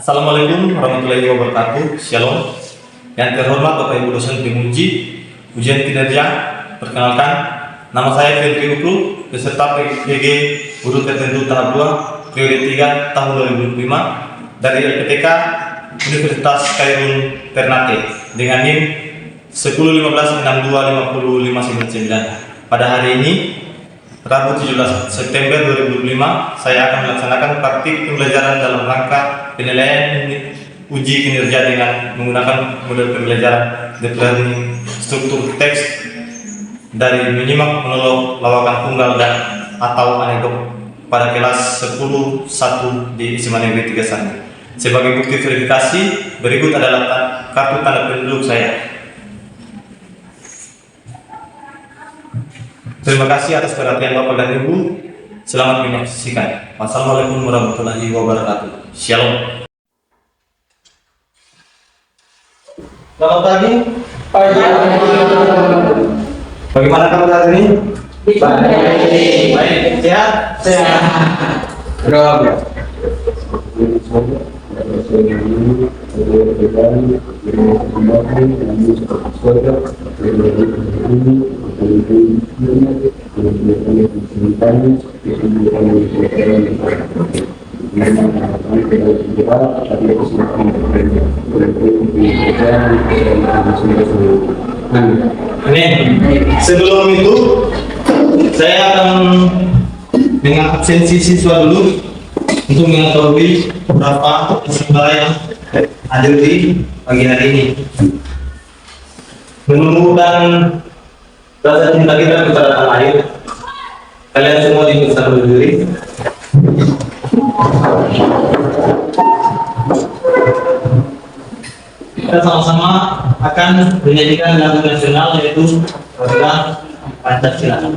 Assalamualaikum warahmatullahi wabarakatuh. Shalom. Yang terhormat Bapak Ibu dosen penguji ujian kinerja, perkenalkan nama saya Febri Ukru, peserta PGG Guru Tertentu tahap 2 periode 3 tahun 2025 dari LPTK Universitas Khairul Ternate dengan NIM 1015625059. Pada hari ini Rabu 17 September 2005, saya akan melaksanakan praktik pembelajaran dalam rangka penilaian uji kinerja dengan menggunakan model pembelajaran Deep Learning struktur teks dari menyimak monolog lawakan tunggal dan atau anekdot pada kelas 10.1 di SMA Negeri 31. Sebagai bukti verifikasi, berikut adalah kartu tanda penduduk saya. Terima kasih atas perhatian Bapak dan Ibu. Selamat menyaksikan. Wassalamualaikum warahmatullahi wabarakatuh. Shalom. Selamat pagi. Bagaimana kabar hari ini? Baik. Sehat? Berapa? Sebelum itu, saya akan mengabsensi siswa dulu untuk mengetahui berapa peserta yang hadir di pagi hari ini. Menumbuhkan rasa cinta kita kepada tanah air, kalian semua diminta berdiri. Kita sama-sama akan menyanyikan lagu nasional yaitu Warga Pancasila.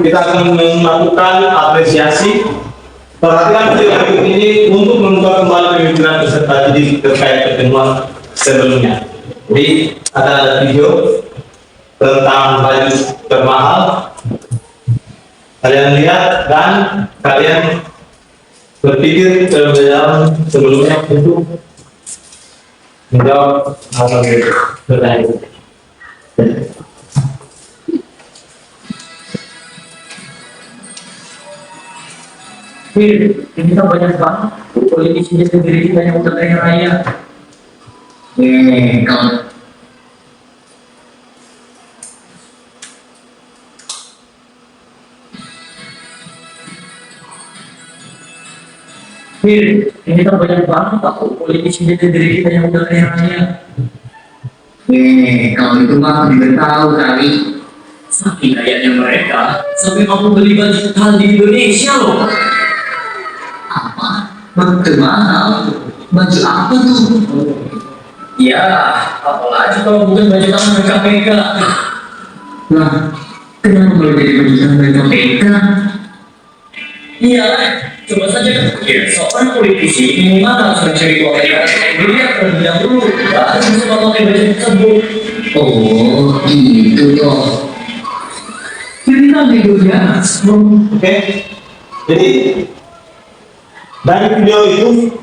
Kita akan melakukan apresiasi. Perhatikan video ini untuk mengubah kembali pemikiran peserta didik terkait pertemuan sebelumnya. Jadi ada video tentang baju termahal. Kalian lihat dan kalian berpikir pembelajaran sebelumnya untuk menjawab hal tersebut. Ini kan banyak banget politisinya sendiri banyak udah kaya raya. Kalau ini kan banyak banget politisinya sendiri banyak udah kaya raya. Kalau itu mah tidak tahu kali. Saking kayaknya mereka sampai mau beli baju mahal di Indonesia loh. Apa? Baju mahal? Baju apa tuh? Ya, apalagi kalau bukan baju tangan KPK. Lah, kenapa boleh jadi baju tangan KPK? Iya, coba saja pikir seorang politisi minimal harus mencari uang dari miliar terlebih dahulu baru bisa memakai baju tersebut. Oh, gitu toh. Cerita berikutnya, Oke. Jadi dari video itu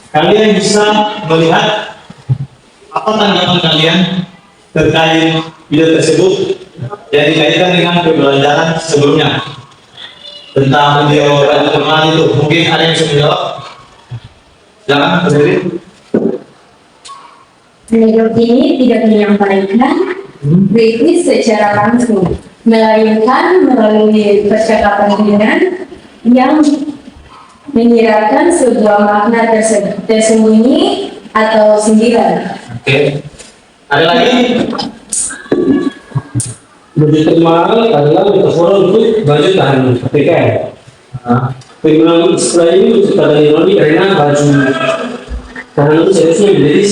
kalian bisa melihat apa tanggapan kalian terkait video tersebut yang dikaitkan dengan pembelajaran sebelumnya tentang video radio teman itu. Mungkin ada yang bisa menjawab. Silakan berdiri. Anekdot ini tidak menyampaikan kritis secara langsung, melainkan melalui percakapan ringan yang menyiratkan sebuah makna tersembunyi atau sindiran. Oke. Ada lagi? Begitu kemarin adalah metafor untuk baju tahan PKN. Penggunaan istilah ini untuk pada ironi karena baju tahan itu seharusnya menjadi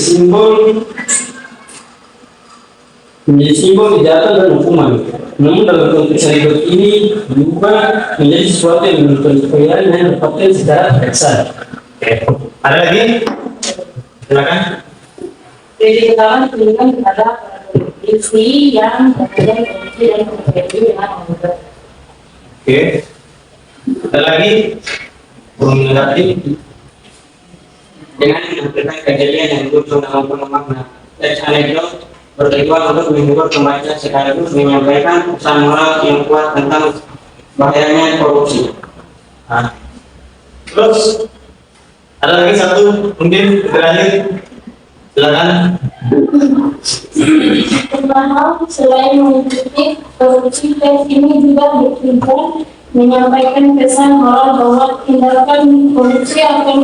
simbol kejahatan dan hukuman. Namun dalam konteks anekdot ini berubah menjadi sesuatu yang menunjukkan kekayaan yang dapatkan secara terkesan. Ada lagi? Silakan. Jadi ketahuan tunjukkan kepada polisi yang berada di dan terjadi dengan anggota. Oke. Ada lagi? Menanggapi? Dengan menampilkan kejadian yang lucu dalam penuh makna. Teks anekdot bertujuan untuk menghibur pembaca sekaligus menyampaikan pesan moral yang kuat tentang bahayanya korupsi. Nah. Terus ada lagi satu mungkin terakhir. Silakan. Padahal selain mengikuti korupsi, teks ini juga bertujuan menyampaikan pesan moral bahwa tindakan korupsi akan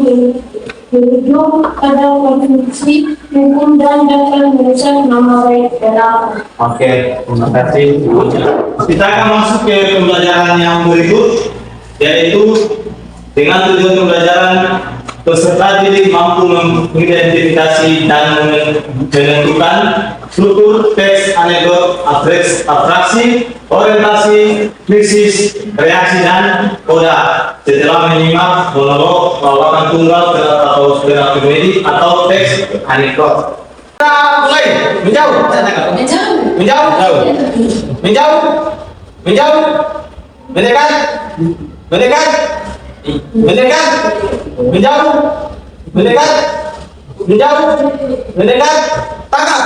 berujung pada konsumsi hukum dan dapat merusak nama baik daerah. Oke, terima kasih. Kita akan masuk ke pembelajaran yang berikut, yaitu dengan tujuan pembelajaran peserta didik mampu mengidentifikasi dan menentukan struktur teks anekdot, atraksi, orientasi, krisis, reaksi, dan koda setelah menyimak monolog, bawakan tunggal atau stand-up comedy atau teks anekdot. Kita mulai menjauh, mendekat, tangkap.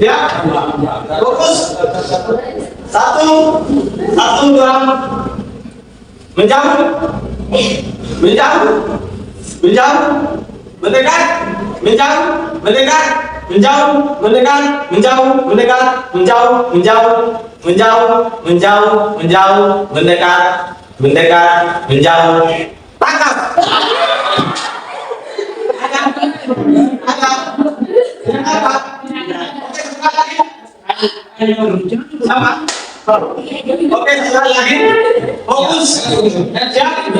Siap, fokus. Satu, dua, menjauh, mendekat, menjauh, tangkap. Sama. Oke, sekali lagi. Fokus. Siap.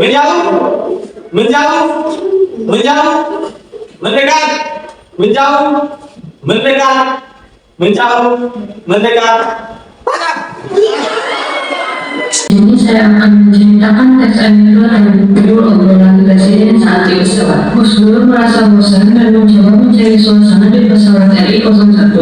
Menjauh. Mendekat. Tangkap. Ini saya akan menceritakan teks anekdot yang berjudul obrolan presiden saat di pesawat. Gus Dur merasa bosan dan mencoba mencari suasana di pesawat RI-01.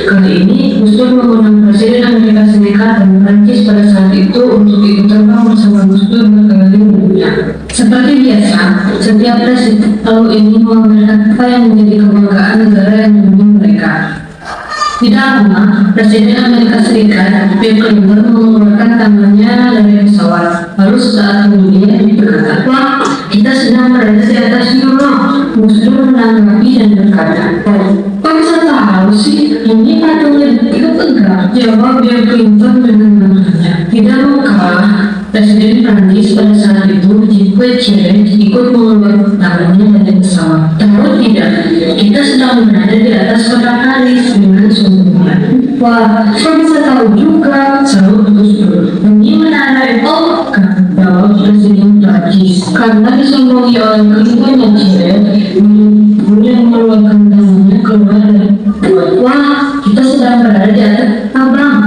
Kali ini Gus Dur mengundang Presiden Amerika Serikat dan Prancis pada saat itu untuk ikut terbang bersama Gus Dur berkeliling dunia. Seperti biasa, setiap presiden selalu ingin memamerkan apa yang menjadi kebanggaan negara yang membimbing mereka. Tidak lama, Presiden Amerika Serikat Bill Clinton mengeluarkan tangannya dari pesawat. Lalu sesaat kemudian dia berkata, "Wah, kita sedang berada di atas New York." Gus Dur menanggapi dan berkata, "Kok bisa tahu sih? Ini patungnya itu enggak?" Jawab Bill Clinton dengan bertanya. Tidak luka, Presiden Prancis pada saat itu Jacques Chirac ikut mengeluarkan tangannya dari pesawat. Tahu tidak, kita sedang berada di atas kota Paris dengan sungguhan. Wah, kok bisa tahu juga? Selalu Gus Dur. Ini menarik. Oh, jawab Presiden Prancis. Karena disombongi oleh Clinton dan Chirac, kemudian mengeluarkan tangannya keluar dari pesawat. Wah, kita sedang berada di atas abang.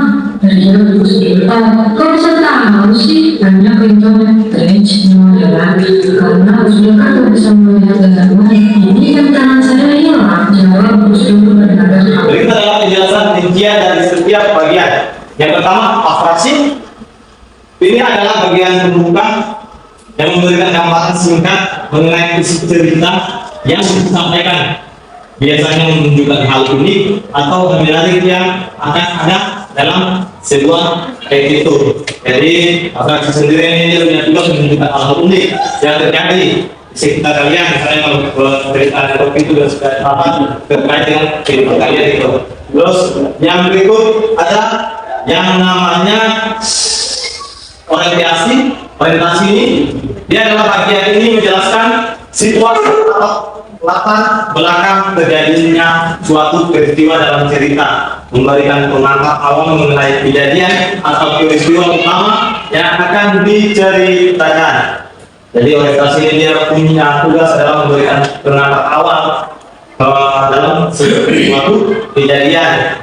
Terjadi Gus Dur. Kok bisa tahu sih? Tanya Clinton. Trench menolak karena Gus Dur kan tak bisa melihat dengan baik. Ini kan tangan saya hilang. Jawab Gus Dur benar-benar. Berikut adalah penjelasan rincian dari setiap bagian. Yang pertama, atraksi. Ini adalah bagian pembuka yang memberikan gambaran singkat mengenai isi cerita yang disampaikan. biasanya menunjukkan hal unik atau menarik yang akan ada dalam sebuah petitur. Jadi atraksi sendiri ini punya tugas menunjukkan hal unik yang terjadi di sekitar kalian. Misalnya kalau cerita kopi itu dan apa terkait dengan kehidupan kalian itu. Terus yang berikut ada yang namanya orientasi. Orientasi ini dia adalah bagian ini menjelaskan situasi atau latar belakang terjadinya suatu peristiwa dalam cerita, memberikan pengantar awal mengenai kejadian atau peristiwa utama yang akan diceritakan. Jadi orientasi ini dia punya tugas adalah memberikan pengantar awal dalam suatu kejadian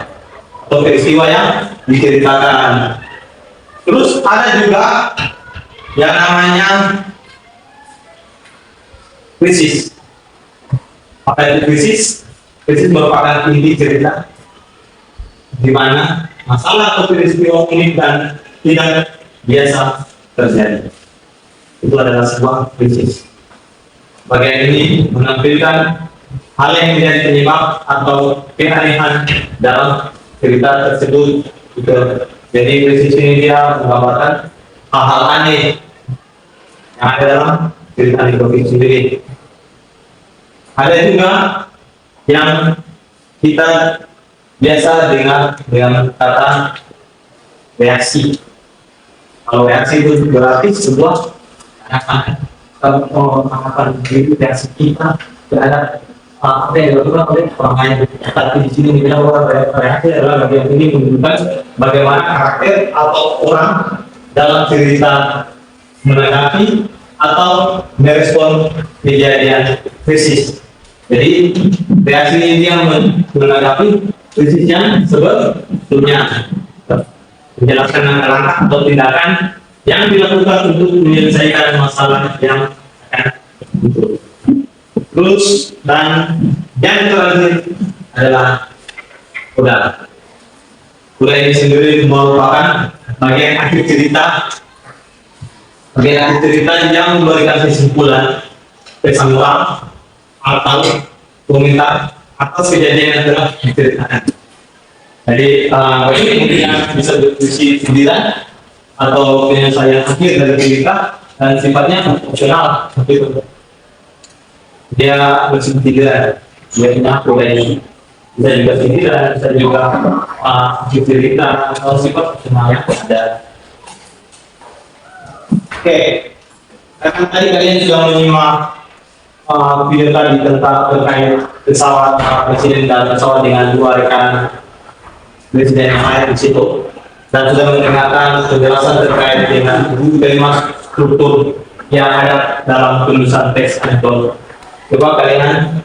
atau peristiwa yang diceritakan. Terus ada juga yang namanya krisis. Apa itu krisis? Krisis merupakan inti cerita di mana masalah atau peristiwa unik dan tidak biasa terjadi. Itu adalah sebuah krisis. Bagian ini menampilkan hal yang menjadi penyebab atau keanehan dalam cerita tersebut. Jadi krisis ini dia menggambarkan hal-hal aneh yang ada dalam cerita itu sendiri. Ada juga yang kita biasa dengar dengan kata reaksi. Kalau reaksi itu berarti sebuah tanggapan diri reaksi kita terhadap apa yang dilakukan oleh orang lain. Tapi di sini dibilang bahwa reaksi adalah bagian ini menunjukkan bagaimana karakter atau orang dalam cerita menanggapi atau merespon kejadian krisis. Jadi reaksi ini yang menanggapi krisis yang sebelumnya, menjelaskan langkah-langkah atau tindakan yang dilakukan untuk menyelesaikan masalah yang akan muncul. Terus dan yang terakhir adalah kuda. Kuda ini sendiri merupakan bagian akhir cerita. Bagian akhir cerita yang memberikan kesimpulan, pesan moral atau komentar atas kejadian yang telah diceritakan. Jadi bagaimana bisa berdiskusi sendirian atau penyelesaian akhir dari cerita dan sifatnya opsional seperti itu. Dia bersifat sendirian, dia punya kuda ini bisa juga sendirian, bisa juga cerita atau sifat opsional yang ada. Oke, karena tadi kalian sudah menyimak video tadi tentang terkait pesawat presiden dan pesawat dengan dua rekan presiden yang lain di situ, dan sudah mendengarkan penjelasan terkait dengan kelima struktur yang ada dalam penulisan teks anekdot. Coba kalian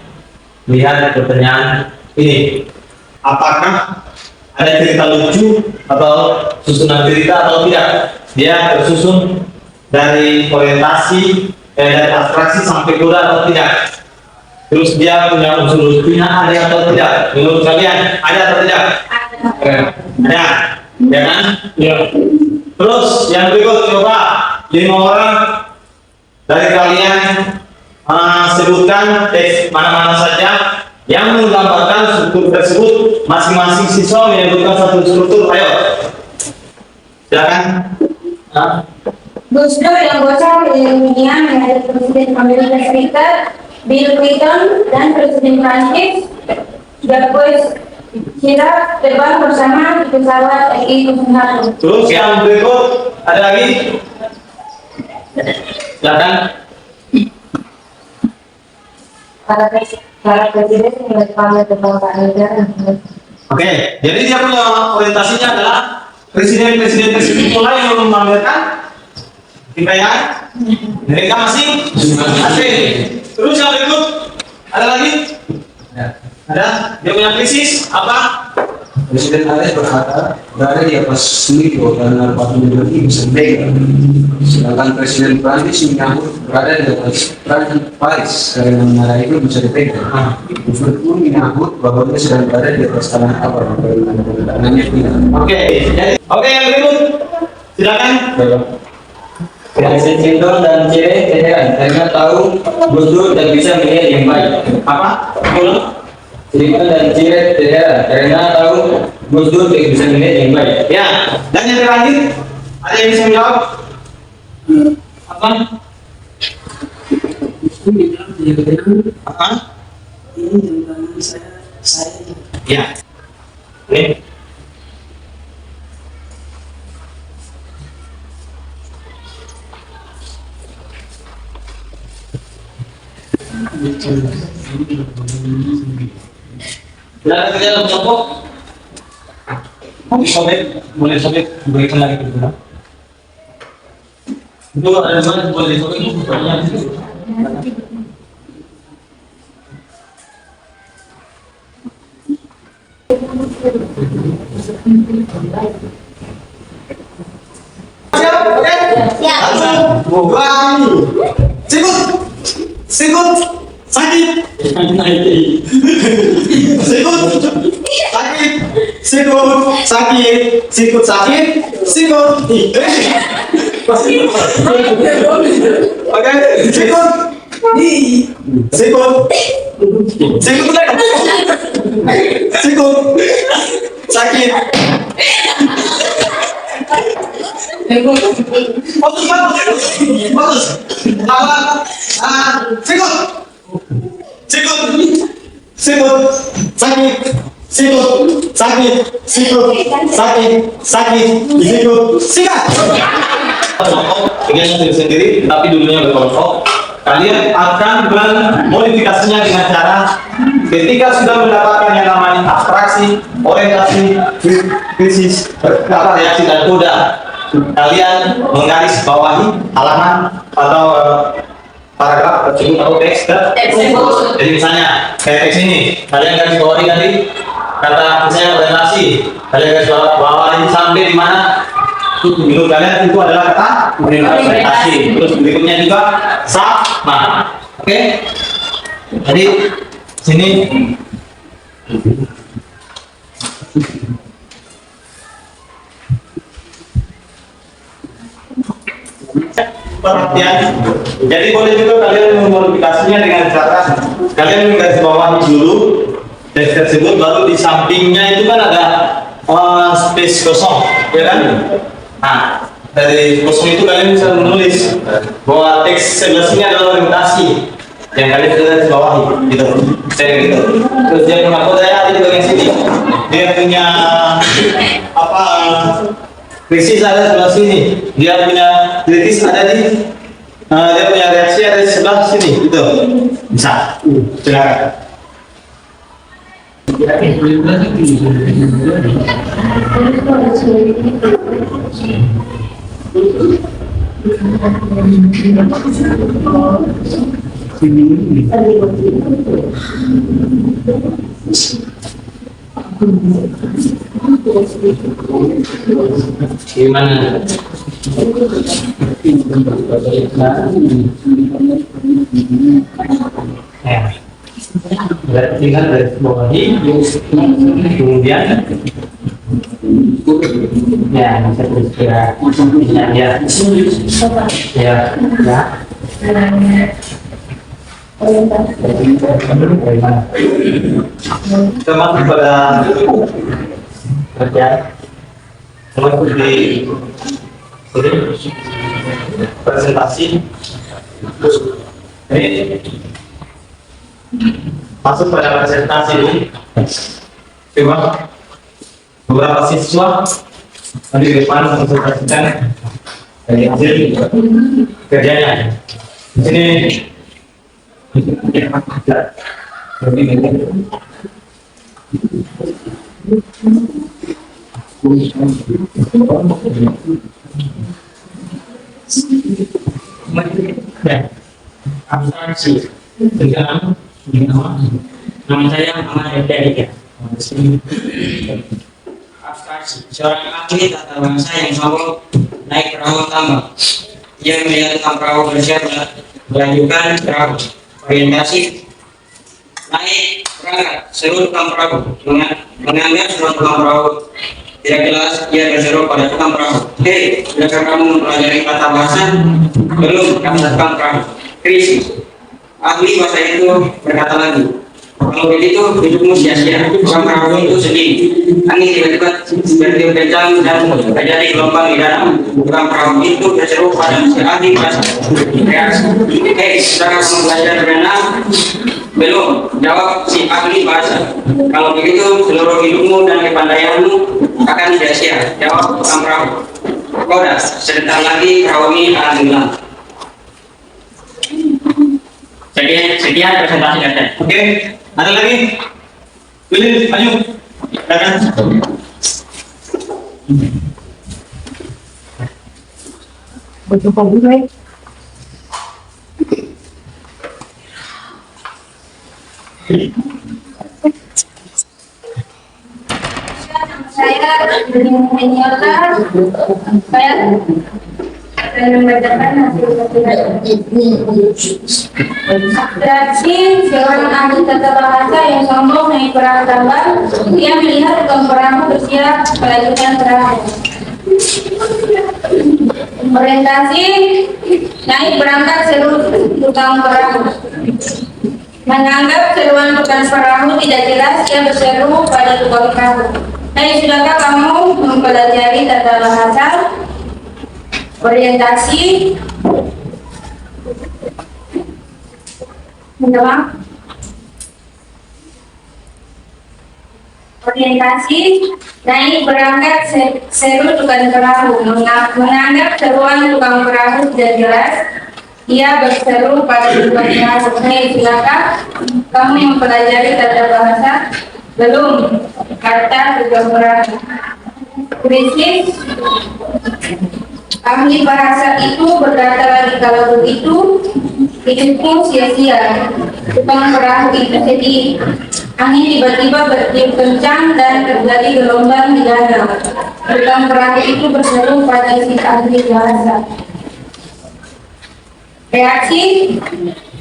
lihat pertanyaan ini, apakah ada cerita lucu atau susunan cerita atau tidak? Dia tersusun dari orientasi, dari abstraksi sampai kuda atau tidak? Terus dia punya unsur lucunya ada atau tidak? Menurut kalian ada atau tidak? Ada, ya kan? Ya. Terus yang berikut, coba 5 orang dari kalian sebutkan teks mana-mana saja yang menggambarkan struktur tersebut. Masing-masing siswa menyebutkan satu struktur. Ayo, silakan. Gus Dur yang bocah milenial yang ada Presiden Amerika Serikat, Bill Clinton dan Presiden Prancis, Jacques Chirac terbang bersama di pesawat RI-01. Terus yang berikut ada lagi, silakan. Para presiden yang dipanggil terbang Pak negara. Oke, jadi dia punya orientasinya adalah presiden-presiden tersebut mulai yang memamerkan kekayaan mereka masing-masing. Terus yang berikut ada lagi? Ada? Dia punya krisis apa? Presiden AS berkata berada di atas Sligo karena patung ini bisa mega. Sedangkan Presiden Prancis menyambut berada di atas Paris karena menara itu bisa dipegang. Gubernur pun menyambut bahwa dia sedang berada di atas tanah abang karena tangannya tidak. Oke, yang berikut silakan. Presiden Clinton dan heran karena tahu Gus Dur tidak bisa melihat yang baik. Apa? Ulang. Terima dan ciret daerah karena tahu Gus Dur tidak bisa melihat yang baik. Ya, dan yang terakhir ada yang bisa menjawab? Apa? Apa? Ini jam saya. Ya. Ini. Silakan kerja dalam kelompok. Boleh sobek berikan lagi ke kita. Itu ada mana boleh sobek itu bukannya. Sikut sakit sendiri, tapi dulunya berkelompok. Kalian akan memodifikasinya dengan cara ketika sudah mendapatkan yang namanya abstraksi, orientasi, krisis, reaksi dan koda. Kalian menggaris bawahi halaman atau paragraf tersebut atau teks tersebut. Jadi misalnya kayak teks ini, kalian garis bawahi tadi kata misalnya orientasi, kalian garis bawahi sampai di mana menurut kalian itu adalah kata orientasi. Terus berikutnya juga sama. Oke. Jadi sini perhatian. Jadi boleh juga kalian memodifikasinya dengan cara kalian menggaris bawahi dulu teks tersebut, baru di sampingnya itu kan ada space kosong, ya kan? Nah, dari kosong itu kalian bisa menulis bahwa teks sebelah sini adalah orientasi yang kalian sudah garis bawahi, gitu. Saya gitu. Terus dia punya kode ya di bagian sini. Dia punya apa? Krisis ada di sebelah sini, dia punya kritis ada di dia punya reaksi ada di sebelah sini, gitu. Bisa, silakan. Gimana? Berarti tinggal dari bawahi, kemudian ya bisa beristirahat, kita masuk pada kerjaan masuk di presentasi. Ini masuk pada presentasi ini. Coba beberapa siswa di depan mempresentasikan dari hasil kerjanya. Di sini Abstraksi dengan nama saya Muhammad Eka. Abstraksi seorang ahli tata bahasa yang mau naik perahu tambang. Ia melihat tukang perahu bersiap melanjutkan perahu. Orientasi naik berangkat seru tukang perahu menganggap seru tukang perahu tidak jelas. Ia berseru pada tukang perahu, hei, sudahkah kamu mempelajari kata bahasa? Belum, kata tukang perahu. Krisis. Ahli bahasa itu berkata lagi, Kalau begitu hidupmu sia-sia, tukang perahu itu sedih. Angin tiba-tiba bertiup kencang dan terjadi gelombang di dalam. Tukang perahu itu berseru pada si ahli bahasa. Hei, saudara kamu belajar berenang? Belum, jawab si ahli bahasa. Kalau begitu seluruh hidupmu dan kepandaianmu akan sia-sia. Jawab tukang perahu. Koda, sebentar lagi perahu ini akan tenggelam. Sekian presentasi Anda. Oke, ada lagi? Willy, maju. Silakan. Saya Menyola, saya akan membacakan hasil Atraksi seorang ahli tata bahasa yang sombong naik perahu tambang. Dia melihat tukang perahu bersiap melajukan perahu. Orientasi naik berangkat seru tukang perahu. Menganggap seruan tukang perahu tidak jelas, dia berseru pada tukang perahu. Hei, sudahkah kamu mempelajari tata bahasa? Orientasi menjelang orientasi naik berangkat seru tukang perahu. Menganggap seruan tukang perahu tidak jelas, ia berseru pada tukang perahu. Hei, silakan kamu mempelajari tata bahasa? Belum, kata tukang perahu. Krisis. Ahli bahasa itu berkata lagi, kalau begitu hidupmu sia-sia. Tukang perahu itu sedih. Angin tiba-tiba bertiup kencang dan terjadi gelombang di danau. Tukang perahu itu berseru pada si ahli bahasa. Reaksi,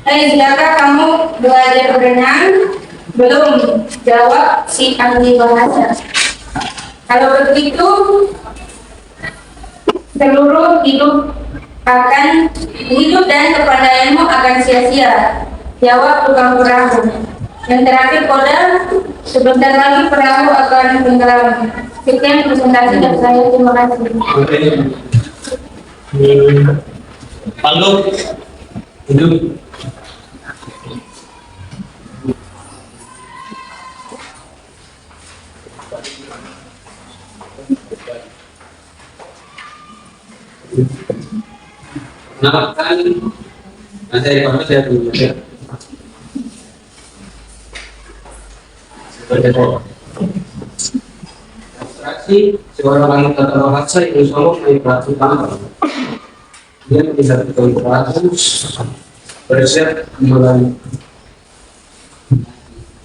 sudahkah kamu belajar berenang? Belum, jawab si ahli bahasa. Kalau begitu seluruh hidup dan kepandaianmu akan sia-sia. Jawab tukang perahu. Yang terakhir Koda, sebentar lagi perahu akan tenggelam. Sekian presentasi dari saya, terima kasih. Paldo, hidup. Kenalkan, saya Pak, saya punya. Abstraksi seorang ahli tata bahasa yang sombong naik perahu tambang. Dia melihat tukang perahu bersiap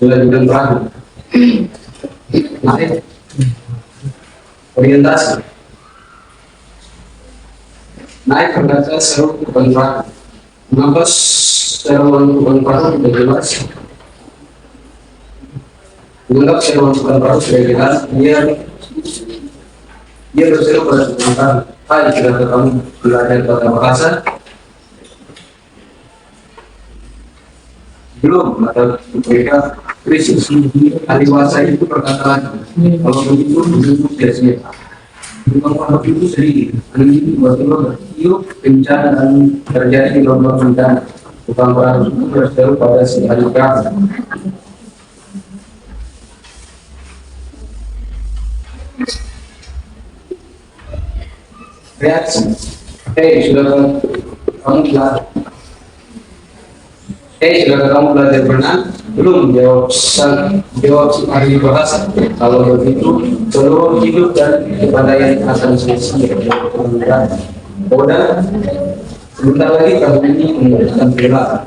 melajukan perahu. Naik orientasi. Naik berkata seru tukang perahu. Mengapa seruan tukang perahu tidak jelas? Menganggap seruan tukang perahu sudah jelas, dia berseru pada tukang perahu. Hai, sudahkah kamu belajar tata bahasa? Belum, kata mereka. Krisis. Ahli bahasa itu berkata lagi, kalau begitu hidupmu sia-sia. Tukang perahu itu sedih. Angin tiba-tiba bertiup kencang dan terjadi gelombang bencana. Tukang perahu itu berseru pada si ahli bahasa. Reaksi. Hei, sudahkah kamu belajar berenang? Belum, jawab si ahli bahasa. Kalau begitu seluruh hidup dan kepandaian akan sia-sia. Koda, sebentar lagi kamu ini akan tenggelam.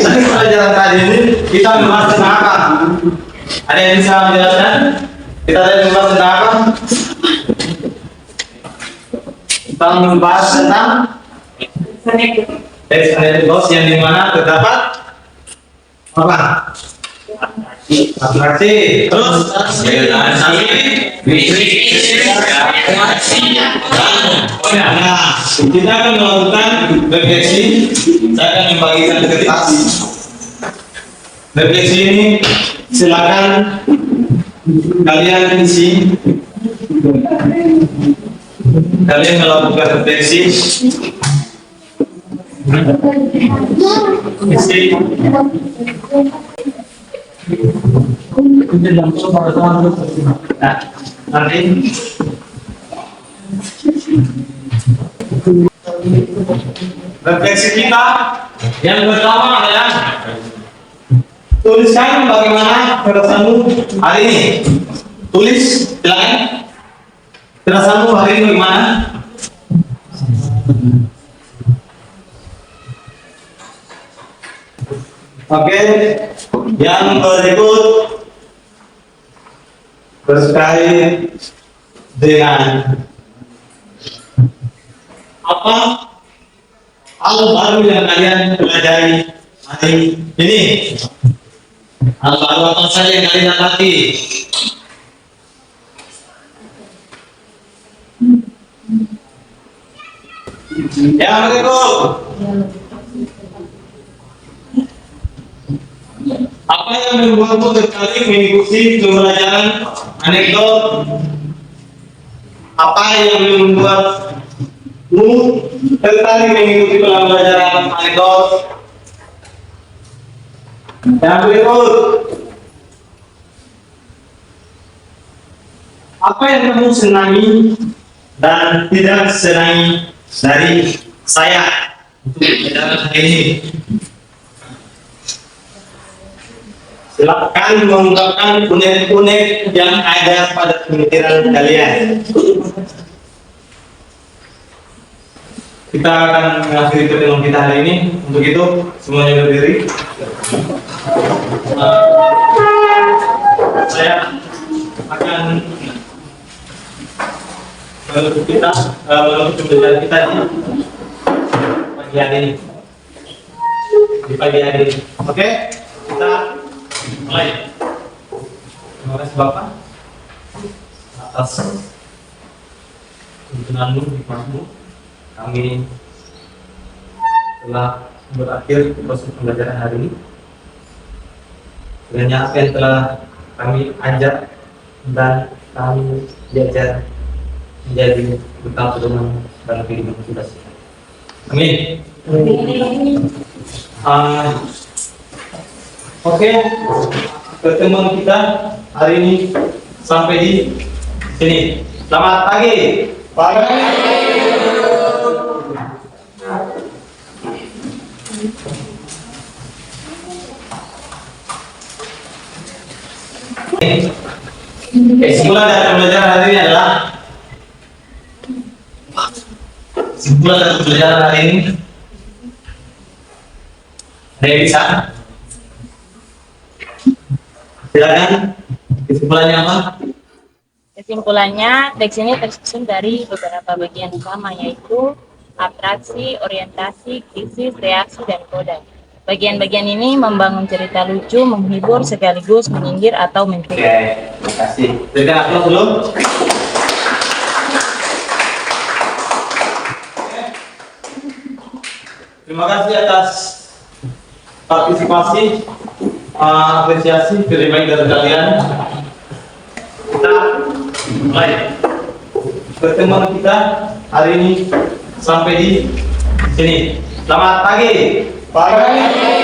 Tadi pelajaran tadi ini kita membahas tentang apa? Ada yang bisa menjelaskan? Kita tadi membahas tentang apa? Kita membahas tentang extended loss yang dimana terdapat apa? Atraksi. Terus nah, kita akan melakukan refleksi. Saya akan membagikan kertas. Refleksi ini silakan kalian isi. Kalian melakukan refleksi. Isi. Nah, nanti refleksi kita yang pertama adalah tuliskan bagaimana perasaanmu hari ini. Tulis, silakan. Perasaanmu hari ini bagaimana? Oke, yang berikut terkait dengan apa hal baru yang kalian pelajari hari ini. Hal baru apa saja yang kalian dapati? Yang berikut, apa yang membuatmu tertarik mengikuti pembelajaran anekdot? Apa yang membuatmu tertarik mengikuti pembelajaran anekdot? Yang berikut, apa yang kamu senangi dan tidak senangi dari saya untuk pembelajaran hari ini? Silakan mengungkapkan unek-unek yang ada pada pemikiran kalian. Kita akan mengakhiri pertemuan kita hari ini. Untuk itu, semuanya berdiri. Saya akan menutup pembelajaran kita di pagi hari ini. Di pagi hari ini. Oke, kita mulai. Terima kasih Bapak atas tuntunanmu, hikmahmu. Kami telah berakhir proses pembelajaran hari ini. Dengan apa yang telah kami ajar dan kami diajar menjadi bekal pedoman dalam kehidupan kita. Amin. Oke, pertemuan kita hari ini sampai di sini. Selamat pagi. Kesimpulan dari pembelajaran hari ini adalah ada yang bisa? Silakan. Kesimpulannya apa? Kesimpulannya, teks ini tersusun dari beberapa bagian utama, yaitu atraksi, orientasi, krisis, reaksi, dan koda. Bagian-bagian ini membangun cerita lucu, menghibur, sekaligus menyindir atau Oke, terima kasih. Berikan aplaus dulu. Terima kasih atas partisipasi, apresiasi terima kasih dari kalian. Kita mulai pertemuan kita hari ini sampai di sini. Selamat pagi. Pagi.